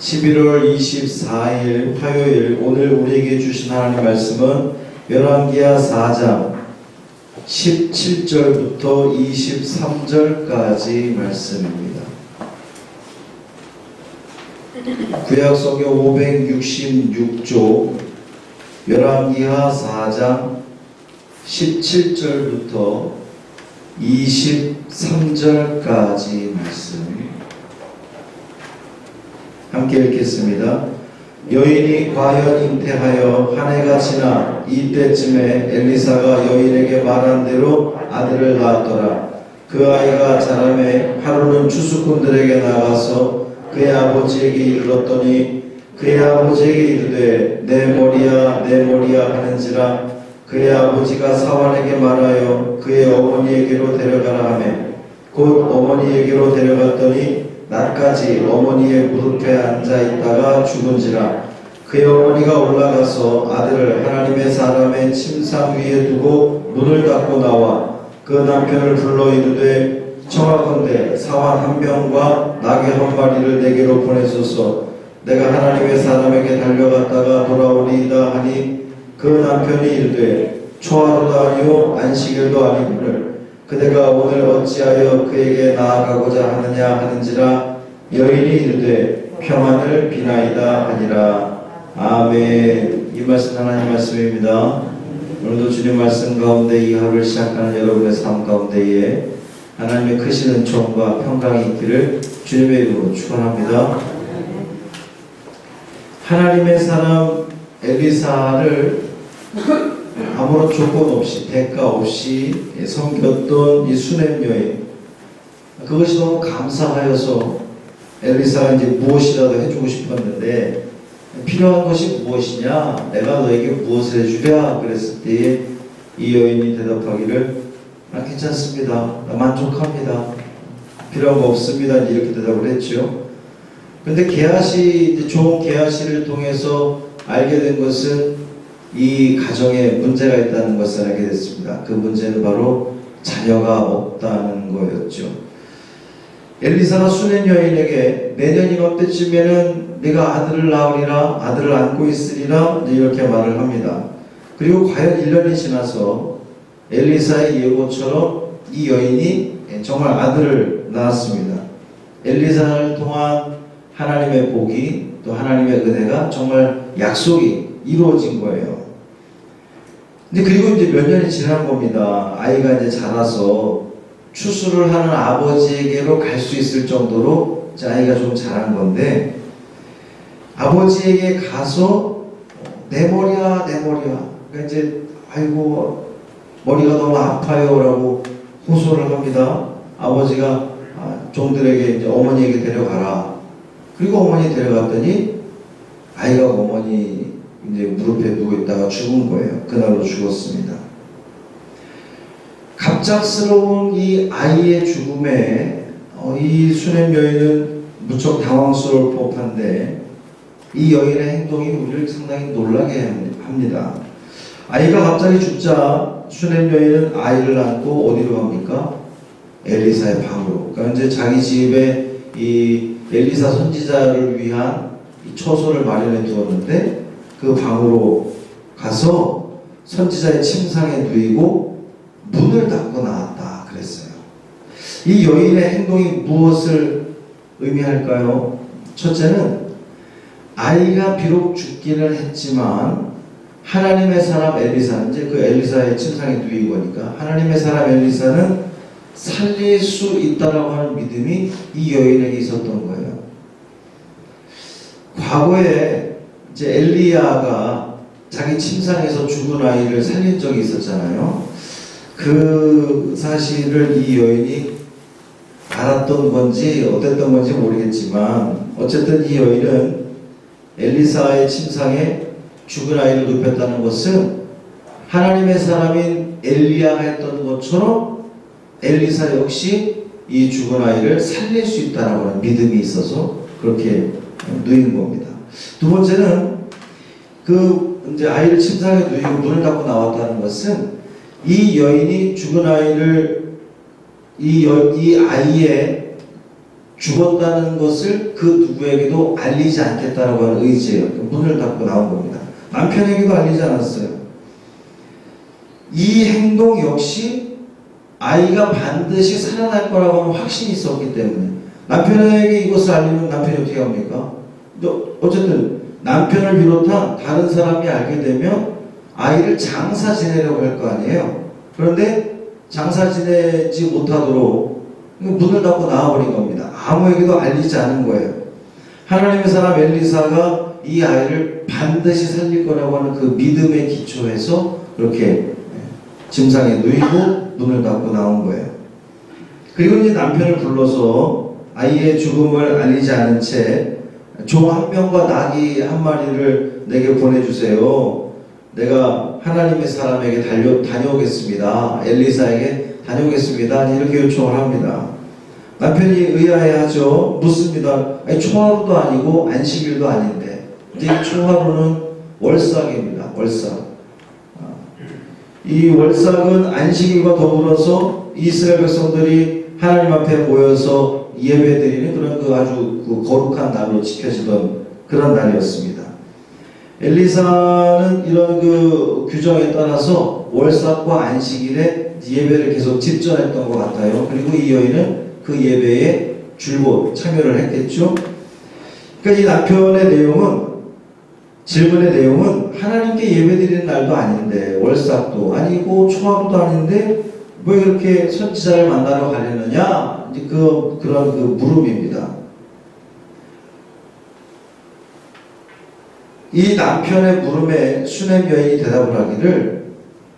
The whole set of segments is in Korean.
11월 24일 화요일, 오늘 우리에게 주신 하나님 말씀은 열왕기하 4장 17절부터 23절까지 말씀입니다. 구약성경 566조 열왕기하 4장 17절부터 23절까지 말씀 함께 읽겠습니다. 여인이 과연 잉태하여 한 해가 지나 이때쯤에 엘리사가 여인에게 말한 대로 아들을 낳았더라. 그 아이가 자라매 하루는 추수꾼들에게 나가서 그의 아버지에게 이르렀더니 그의 아버지에게 이르되 내 머리야 내 머리야 하는지라. 그의 아버지가 사환에게 말하여 그의 어머니에게로 데려가라 하매 곧 어머니에게로 데려갔더니 낮까지 어머니의 무릎에 앉아 있다가 죽은지라. 그의 어머니가 올라가서 아들을 하나님의 사람의 침상 위에 두고 문을 닫고 나와 그 남편을 불러 이르되 청하건대 사환 한 명과 나귀 한 마리를 내게로 보내소서. 내가 하나님의 사람에게 달려갔다가 돌아오리이다 하니 그 남편이 이르되 초하루도 아니요 안식일도 아니거늘 그대가 오늘 어찌하여 그에게 나아가고자 하느냐 하는지라. 여인이 이르되 평안을 비나이다 하니라. 아멘. 이 말씀 하나님 말씀입니다. 오늘도 주님 말씀 가운데 이 하루를 시작하는 여러분의 삶 가운데에 하나님의 크신 은총과 평강이 있기를 주님의 이름으로 축원합니다. 하나님의 사람 엘리사를 아무런 조건 없이 대가 없이 섬겼던 이 수냄 여인, 그것이 너무 감사하여서 엘리사가 이제 무엇이라도 해주고 싶었는데 필요한 것이 무엇이냐, 내가 너에게 무엇을 해주랴 그랬을 때에 이 여인이 대답하기를 괜찮습니다, 나 만족합니다, 필요한 거 없습니다 이렇게 대답을 했죠. 그런데 게하시, 좋은 게하시를 통해서 알게 된 것은 이 가정에 문제가 있다는 것을 알게 됐습니다. 그 문제는 바로 자녀가 없다는 거였죠. 엘리사가 수냄 여인에게 내년 이맘때쯤에는 네가 아들을 낳으리라, 아들을 안고 있으리라 이렇게 말을 합니다. 그리고 과연 1년이 지나서 엘리사의 예고처럼 이 여인이 정말 아들을 낳았습니다. 엘리사를 통한 하나님의 복이, 또 하나님의 은혜가 정말 약속이 이루어진 거예요. 근데 그리고 이제 몇 년이 지난 겁니다. 아이가 이제 자라서 추수를 하는 아버지에게로 갈 수 있을 정도로 이제 아이가 좀 자란 건데, 아버지에게 가서 내 머리야 내 머리야, 그러니까 이제 아이고 머리가 너무 아파요라고 호소를 합니다. 아버지가 종들에게 이제 어머니에게 데려가라. 그리고 어머니 데려갔더니 아이가 어머니 이제 무릎에 누워 있다가 죽은 거예요. 그날로 죽었습니다. 갑작스러운 이 아이의 죽음에 이 수냄 여인은 무척 당황스러울 법한데, 이 여인의 행동이 우리를 상당히 놀라게 합니다. 아이가 갑자기 죽자 수냄 여인은 아이를 안고 어디로 갑니까? 엘리사의 방으로. 그러니까 이제 자기 집에 이 엘리사 선지자를 위한 이 처소를 마련해 두었는데 그 방으로 가서 선지자의 침상에 누이고 문을 닫고 나왔다 그랬어요. 이 여인의 행동이 무엇을 의미할까요? 첫째는 아이가 비록 죽기는 했지만 하나님의 사람 엘리사는, 이제 그 엘리사의 침상에 누인 거니까 하나님의 사람 엘리사는 살릴 수 있다라고 하는 믿음이 이 여인에게 있었던 거예요. 과거에 이제 엘리야가 자기 침상에서 죽은 아이를 살린 적이 있었잖아요. 그 사실을 이 여인이 알았던 건지 어땠던 건지 모르겠지만, 어쨌든 이 여인은 엘리사의 침상에 죽은 아이를 눕혔다는 것은 하나님의 사람인 엘리야가 했던 것처럼 엘리사 역시 이 죽은 아이를 살릴 수 있다라고 하는 믿음이 있어서 그렇게 누인 겁니다. 두 번째는 그 이제 아이를 침상에 누이고 문을 닫고 나왔다는 것은 이 여인이 죽은 아이를 이 아이의 죽었다는 것을 그 누구에게도 알리지 않겠다라고 하는 의지예요. 문을 닫고 나온 겁니다. 남편에게도 알리지 않았어요. 이 행동 역시 아이가 반드시 살아날 거라고 하는 확신이 있었기 때문에 남편에게 이것을 알리면 남편이 어떻게 합니까? 어쨌든 남편을 비롯한 다른 사람이 알게 되면 아이를 장사 지내려고 할 거 아니에요. 그런데 장사 지내지 못하도록 문을 닫고 나와버린 겁니다. 아무에게도 알리지 않은 거예요. 하나님의 사람 엘리사가 이 아이를 반드시 살릴 거라고 하는 그 믿음의 기초에서 그렇게 침상에 누이고 문을 닫고 나온 거예요. 그리고 이제 남편을 불러서 아이의 죽음을 알리지 않은 채 종 한 명과 나귀 한 마리를 내게 보내주세요. 내가 하나님의 사람에게 다녀오겠습니다. 엘리사에게 다녀오겠습니다. 이렇게 요청을 합니다. 남편이 의아해하죠. 묻습니다. 아니, 초하루도 아니고 안식일도 아닌데. 이제 초하루는 월삭입니다. 월삭. 이 월삭은 안식일과 더불어서 이스라엘 백성들이 하나님 앞에 모여서 예배드리는 그런 아주 거룩한 날로 지켜지던 그런 날이었습니다. 엘리사는 이런 규정에 따라서 월삭과 안식일에 예배를 계속 집전했던 것 같아요. 그리고 이 여인은 그 예배에 줄곧 참여를 했겠죠. 그러니까 이 남편의 질문의 내용은 하나님께 예배드리는 날도 아닌데 월삭도 아니고 초하루도 아닌데 왜 이렇게 선지자를 만나러 가려느냐? 이제 그런 물음입니다. 이 남편의 물음에 수넴 여인이 대답을 하기를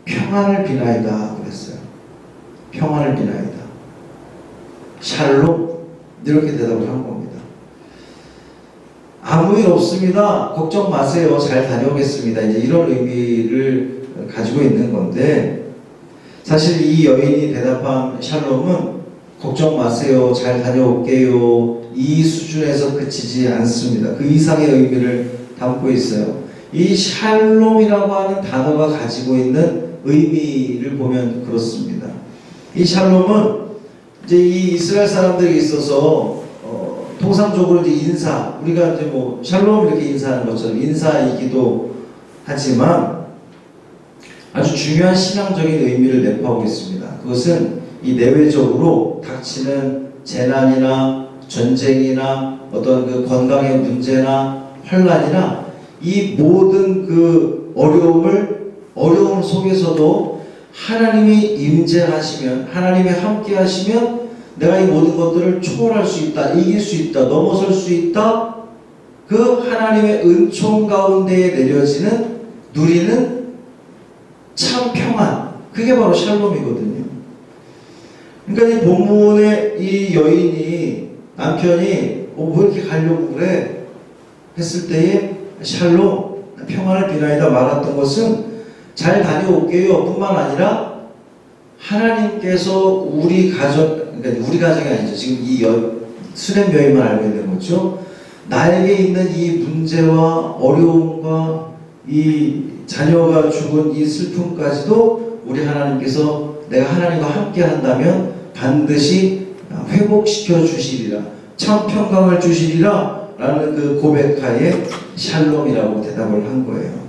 평안을 비나이다 그랬어요. 평안을 비나이다. 샬롬 이렇게 대답을 한 겁니다. 아무 일 없습니다. 걱정 마세요. 잘 다녀오겠습니다. 이제 이런 의미를 가지고 있는 건데 사실 이 여인이 대답한 샬롬은 걱정 마세요. 잘 다녀올게요. 이 수준에서 그치지 않습니다. 그 이상의 의미를 담고 있어요. 이 샬롬이라고 하는 단어가 가지고 있는 의미를 보면 그렇습니다. 이 샬롬은 이제 이 이스라엘 사람들에 있어서 통상적으로 이제 인사, 우리가 이제 샬롬 이렇게 인사하는 것처럼 인사이기도 하지만 아주 중요한 신앙적인 의미를 내포하고 있습니다. 그것은 이 내외적으로 닥치는 재난이나 전쟁이나 어떤 건강의 문제나 환란이나 이 모든 어려움 속에서도 하나님이 임재하시면, 하나님이 함께 하시면 내가 이 모든 것들을 초월할 수 있다, 이길 수 있다, 넘어설 수 있다. 그 하나님의 은총 가운데에 내려지는 누리는 참 평안, 그게 바로 샬롬이거든요. 그러니까 이 본문에 이 여인이 남편이 왜 이렇게 가려고 그래? 했을 때에 샬롬, 평안을 비나이다 말았던 것은 잘 다녀올게요 뿐만 아니라 하나님께서 우리 가정이 아니죠. 지금 이 수넴 여인만 알고 있는 거죠. 나에게 있는 이 문제와 어려움과 이 자녀가 죽은 이 슬픔까지도 우리 하나님께서 내가 하나님과 함께 한다면 반드시 회복시켜 주시리라, 참 평강을 주시리라 라는 그 고백하에 샬롬이라고 대답을 한 거예요.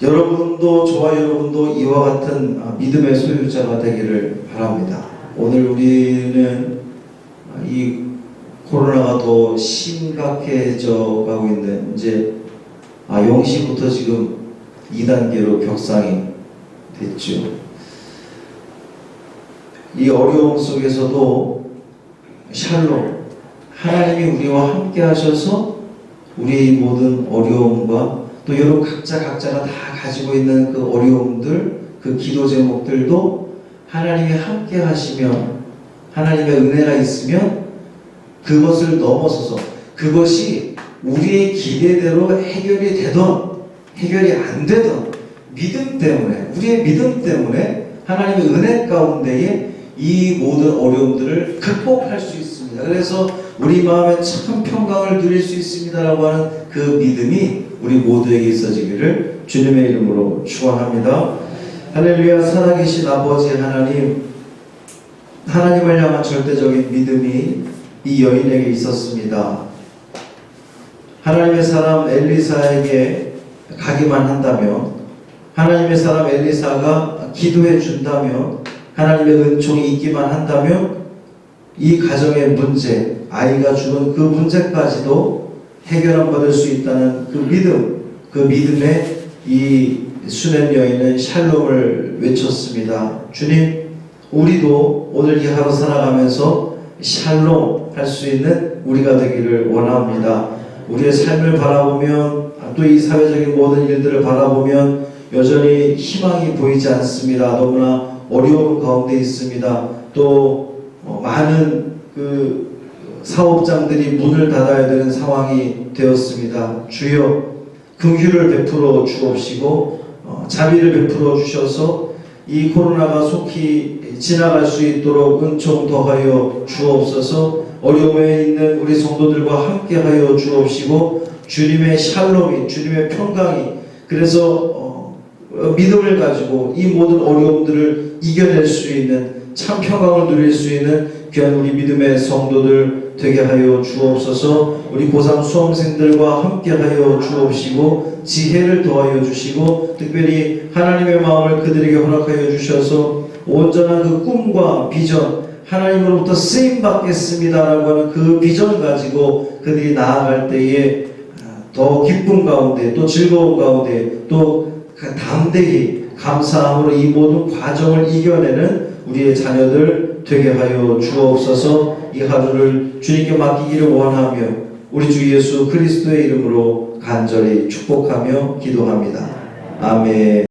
여러분도, 저와 여러분도 이와 같은 믿음의 소유자가 되기를 바랍니다. 오늘 우리는 이 코로나가 더 심각해져 가고 있는, 이제 0시부터 지금 2단계로 격상이 됐죠. 이 어려움 속에서도 샬롬, 하나님이 우리와 함께 하셔서 우리의 모든 어려움과 또 여러분 각자가 다 가지고 있는 그 어려움들, 그 기도 제목들도 하나님이 함께 하시면, 하나님의 은혜가 있으면 그것을 넘어서서 그것이 우리의 기대대로 해결이 되던 해결이 안 되던 믿음 때문에, 우리의 믿음 때문에 하나님의 은혜 가운데에 이 모든 어려움들을 극복할 수 있습니다. 그래서 우리 마음에 참 평강을 누릴 수 있습니다라고 하는 그 믿음이 우리 모두에게 있어지기를 주님의 이름으로 축원합니다. 할렐루야. 살아계신 아버지 하나님, 하나님을 향한 절대적인 믿음이 이 여인에게 있었습니다. 하나님의 사람 엘리사에게 가기만 한다면, 하나님의 사람 엘리사가 기도해 준다면, 하나님의 은총이 있기만 한다면 이 가정의 문제, 아이가 죽은 그 문제까지도 해결함 받을 수 있다는 그 믿음, 그 믿음에 이 수넴 여인은 샬롬을 외쳤습니다. 주님, 우리도 오늘 이 하루 살아가면서 샬롬 할 수 있는 우리가 되기를 원합니다. 우리의 삶을 바라보면, 또 이 사회적인 모든 일들을 바라보면 여전히 희망이 보이지 않습니다. 너무나 어려운 가운데 있습니다. 또 많은 그 사업장들이 문을 닫아야 되는 상황이 되었습니다. 주여, 긍휼을 베풀어 주옵시고 자비를 베풀어 주셔서 이 코로나가 속히 지나갈 수 있도록 은총 더하여 주옵소서. 어려움에 있는 우리 성도들과 함께하여 주옵시고 주님의 샬롬이, 주님의 평강이, 그래서 믿음을 가지고 이 모든 어려움들을 이겨낼 수 있는 참 평강을 누릴 수 있는 귀한 우리 믿음의 성도들 되게 하여 주옵소서. 우리 고3 수험생들과 함께 하여 주옵시고 지혜를 더하여 주시고 특별히 하나님의 마음을 그들에게 허락하여 주셔서 온전한 그 꿈과 비전, 하나님으로부터 쓰임 받겠습니다라고 하는 그 비전 가지고 그들이 나아갈 때에 더 기쁨 가운데, 또 즐거움 가운데, 또 담대히 감사함으로 이 모든 과정을 이겨내는 우리의 자녀들 되게 하여 주옵소서. 이 하루를 주님께 맡기기를 원하며 우리 주 예수 그리스도의 이름으로 간절히 축복하며 기도합니다. 아멘.